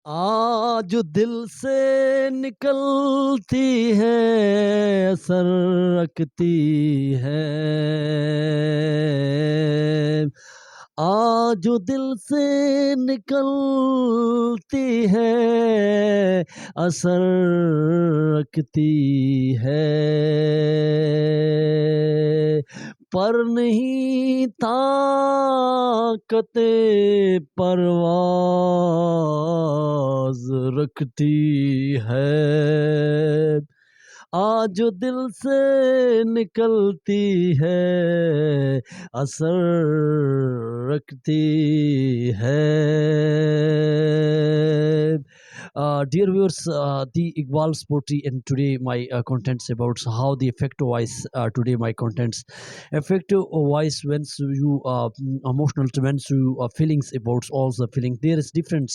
آج دل سے نکلتی ہے اثر رکھتی ہے آج دل سے نکلتی ہے اثر رکھتی ہے پر نہیں طاقت پرواز رکھتی ہے آج دل سے نکلتی ہے اثر رکھتی ہے dear viewers, the Iqbal's poetry, and today my contents about how the effective voice. Today my contents, effective voice when you emotional, when you feelings about all the feeling. There is different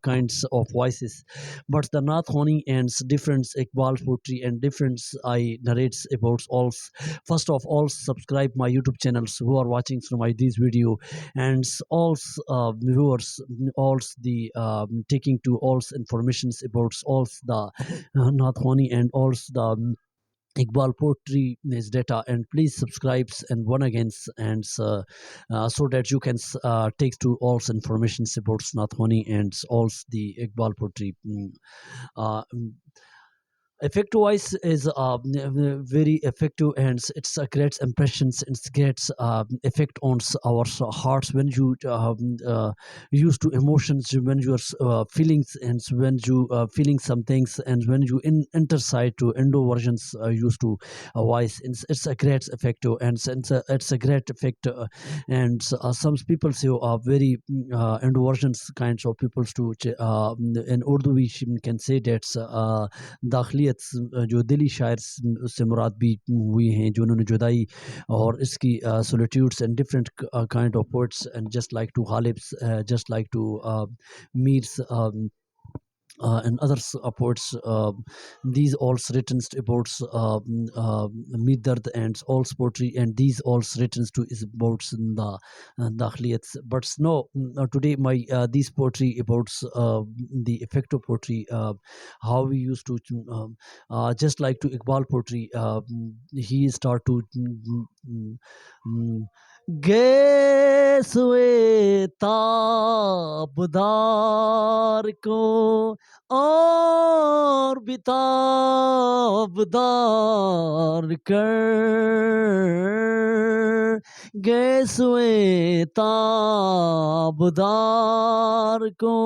kinds of voices, but the not honi and different Iqbal poetry and different I narrates about all. First of all, subscribe my YouTube channels who are watching through my this video, and all viewers, all the taking to all informations about all the Nathwani and all the Iqbal poetry is data, and please subscribe and one against and so that you can take to all information about Nathwani and all the Iqbal poetry. Effective voice is very effective, and it's a great impressions, it's great effect on our hearts when you used to emotions, when you are feelings, and when you feeling some things, and when you enter side to endo versions used to voice, it's a great effective, and it's a great effect, and some people say very endo versions kinds of people to in Urdu we can say that داخلیت جو دلی شاعر سے مراد بھی ہوئی ہیں جو انہوں نے جدائی اور اس کی solitudes and different kind of poets and just like to غالبs, just like to meets and others poets, these also written about Midard and all poetry, and these also written to is about the Dakhliyats. But no, today my these poetry about the effective poetry, how we used to just like to Iqbal poetry, he start to گیسوے تابدار کو اور بھی تابدار کر گیسوے تابدار کو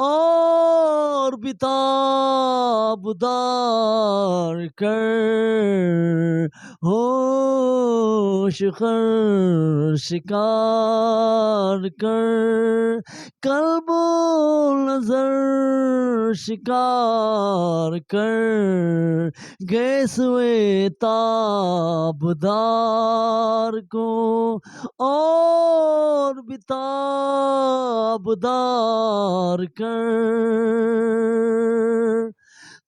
اور بھی تابدار کر ہوش خر شکار کر قلب و نظر شکار کر گیسوے تابدار کو اور بھی تابدار کر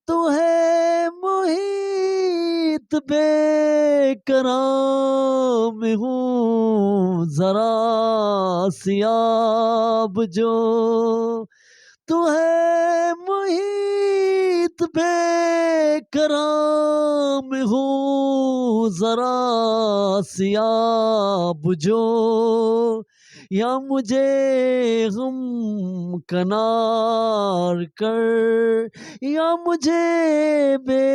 تو ہے محیط بے کرام میں ہوں ذرا سیاب جو تو ہے محیط بے کرام میں ہوں ذرا سیاب جو یا مجھے غم کنار کر یا مجھے بے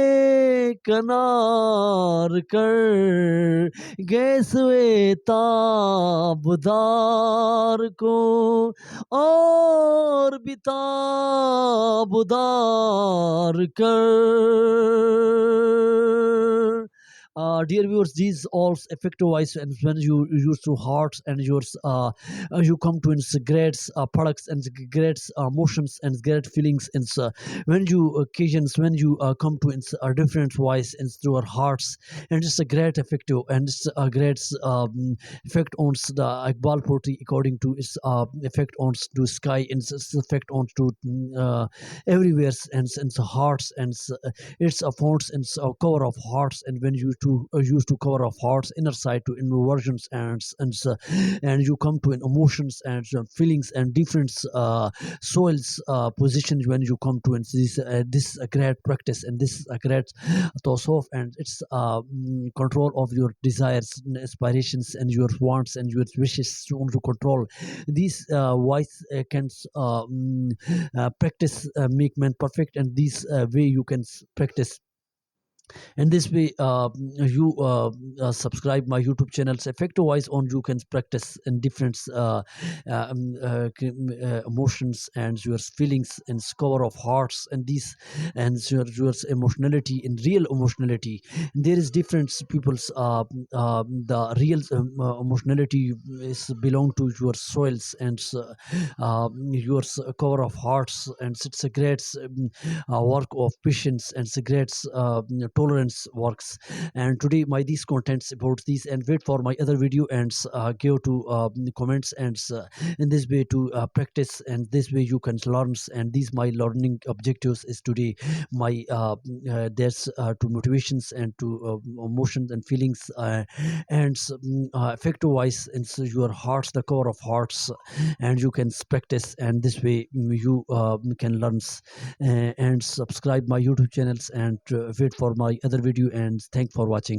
کنار کر گیسوے تابدار کو اور بھی تابدار کر. Dear viewers, these all effective voice, and when you use to hearts and yours, you come to great products and great emotions and great feelings, and when you occasions, when you come to a different voice and through our hearts, and it's a great effective, and it's a great effect on the Iqbal poetry according to its effect on to sky, and its effect on to everywhere, and the hearts, and it's a fonts and a cover of hearts, and when you to to use to cover of hearts, inner side to inversions, and you come to an emotions and feelings and different soils positions when you come to, and this is a great practice, and this is a great tosof, and it's control of your desires and aspirations and your wants and your wishes to control these wise can practice make man perfect, and this way you can practice. And this way you subscribe my YouTube channels effective wise on you can practice in different emotions and your feelings and score of hearts and these and your emotionality in real emotionality. There is different people's the real emotionality is belong to your soils and your cover of hearts, and it's a great work of patience and it's a great tolerance works. And today my these contents about these, and wait for my other video and give to comments and in this way to practice, and this way you can learn. And these my learning objectives is today my there's to motivations and to emotions and feelings and effective wise into your hearts, the core of hearts, and you can practice, and this way you can learn. And subscribe my YouTube channels and wait for my other video, and thank for watching.